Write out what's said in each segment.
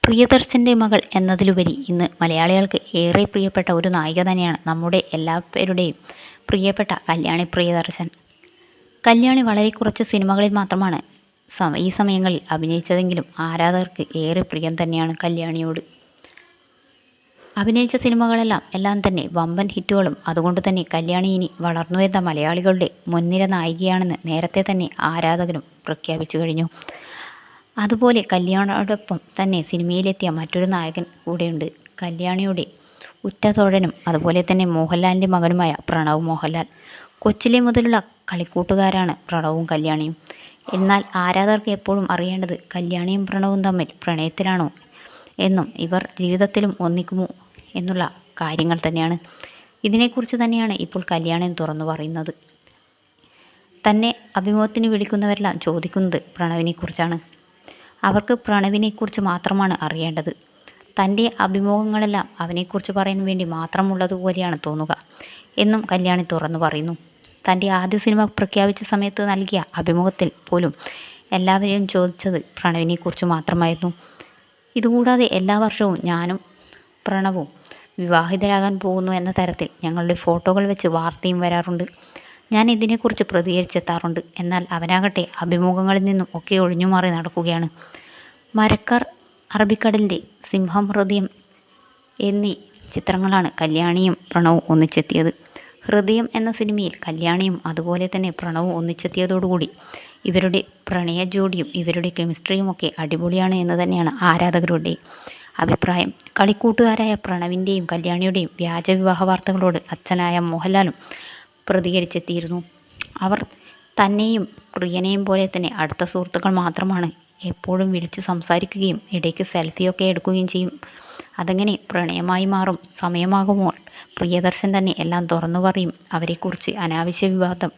പ്രിയദർശൻ്റെ മകൾ എന്നതിലുപരി ഇന്ന് മലയാളികൾക്ക് ഏറെ പ്രിയപ്പെട്ട ഒരു നായിക തന്നെയാണ് നമ്മുടെ എല്ലാവരുടെയും പ്രിയപ്പെട്ട കല്യാണി പ്രിയദർശൻ. കല്യാണി വളരെ കുറച്ച് സിനിമകളിൽ മാത്രമാണ് ഈ സമയങ്ങളിൽ അഭിനയിച്ചതെങ്കിലും ആരാധകർക്ക് ഏറെ പ്രിയം തന്നെയാണ് കല്യാണിയോട്. അഭിനയിച്ച സിനിമകളെല്ലാം തന്നെ വമ്പൻ ഹിറ്റുകളും. അതുകൊണ്ട് തന്നെ കല്യാണി ഇനി വളർന്നുവരുന്ന മലയാളികളുടെ മുൻനിര നായികയാണെന്ന് നേരത്തെ തന്നെ ആരാധകരും പ്രഖ്യാപിച്ചു കഴിഞ്ഞു. അതുപോലെ കല്യാണിയോടൊപ്പം തന്നെ സിനിമയിലെത്തിയ മറ്റൊരു നായകൻ കൂടെയുണ്ട്. കല്യാണിയുടെ ഉറ്റ തോഴനും അതുപോലെ തന്നെ മോഹൻലാലിൻ്റെ മകനുമായ പ്രണവ് മോഹൻലാൽ. കൊച്ചിലെ മുതലുള്ള കളിക്കൂട്ടുകാരാണ് പ്രണവും കല്യാണിയും. എന്നാൽ ആരാധകർക്ക് എപ്പോഴും അറിയേണ്ടത് കല്യാണിയും പ്രണവും തമ്മിൽ പ്രണയത്തിലാണോ എന്നും ഇവർ ജീവിതത്തിലും ഒന്നിക്കുമോ എന്നുള്ള കാര്യങ്ങൾ തന്നെയാണ്. ഇതിനെക്കുറിച്ച് തന്നെയാണ് ഇപ്പോൾ കല്യാണിയും തുറന്നു പറയുന്നത്. തന്നെ അഭിമുഖത്തിന് വിളിക്കുന്നവരെല്ലാം ചോദിക്കുന്നത് പ്രണവിനെക്കുറിച്ചാണ്. അവർക്ക് പ്രണവിനെക്കുറിച്ച് മാത്രമാണ് അറിയേണ്ടത്. തൻ്റെ അഭിമുഖങ്ങളെല്ലാം അവനെക്കുറിച്ച് പറയാൻ വേണ്ടി മാത്രമുള്ളതുപോലെയാണ് തോന്നുക എന്നും കല്യാണി തുറന്നു പറയുന്നു. തൻ്റെ ആദ്യ സിനിമ പ്രഖ്യാപിച്ച സമയത്ത് നൽകിയ അഭിമുഖത്തിൽ പോലും എല്ലാവരെയും ചോദിച്ചത് പ്രണവിനെക്കുറിച്ച് മാത്രമായിരുന്നു. ഇതുകൂടാതെ എല്ലാ വർഷവും ഞാനും പ്രണവും വിവാഹിതരാകാൻ പോകുന്നു എന്ന തരത്തിൽ ഞങ്ങളുടെ ഫോട്ടോകൾ വെച്ച് വാർത്തയും വരാറുണ്ട്. ഞാൻ ഇതിനെക്കുറിച്ച് പ്രതികരിച്ചെത്താറുണ്ട്. എന്നാൽ അവനാകട്ടെ അഭിമുഖങ്ങളിൽ നിന്നും ഒക്കെ ഒഴിഞ്ഞു മാറി നടക്കുകയാണ്. മരക്കാർ, അറബിക്കടലിൻ്റെ സിംഹം, ഹൃദയം എന്നീ ചിത്രങ്ങളാണ് കല്യാണിയും പ്രണവും ഒന്നിച്ചെത്തിയത്. ഹൃദയം എന്ന സിനിമയിൽ കല്യാണിയും അതുപോലെ തന്നെ പ്രണവും ഒന്നിച്ചെത്തിയതോടുകൂടി ഇവരുടെ പ്രണയ ജോഡിയും ഇവരുടെ കെമിസ്ട്രിയും ഒക്കെ അടിപൊളിയാണ് എന്ന് തന്നെയാണ് ആരാധകരുടെ അഭിപ്രായം. കളിക്കൂട്ടുകാരായ പ്രണവിൻ്റെയും കല്യാണിയുടെയും വ്യാജ വിവാഹ വാർത്തകളോട് അച്ഛനായ മോഹൻലാലും പ്രതികരിച്ചെത്തിയിരുന്നു. അവർ തന്നെയും പ്രിയനെയും പോലെ തന്നെ അടുത്ത സുഹൃത്തുക്കൾ മാത്രമാണ്. എപ്പോഴും വിളിച്ചു സംസാരിക്കുകയും ഇടയ്ക്ക് സെൽഫിയൊക്കെ എടുക്കുകയും ചെയ്യും. അതങ്ങനെ പ്രണയമായി മാറും. സമയമാകുമ്പോൾ പ്രിയദർശൻ തന്നെ എല്ലാം തുറന്നു പറയും. അവരെക്കുറിച്ച് അനാവശ്യ വിവാദം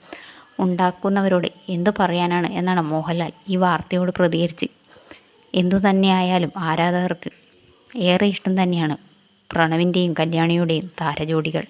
ഉണ്ടാക്കുന്നവരോട് എന്തു പറയാനാണ് എന്നാണ് മോഹൻലാൽ ഈ വാർത്തയോട് പ്രതികരിച്ച്. എന്തു തന്നെയായാലും ആരാധകർക്ക് ഏറെ ഇഷ്ടം തന്നെയാണ് പ്രണവിൻ്റെയും കല്യാണിയുടെയും താരജോഡികൾ.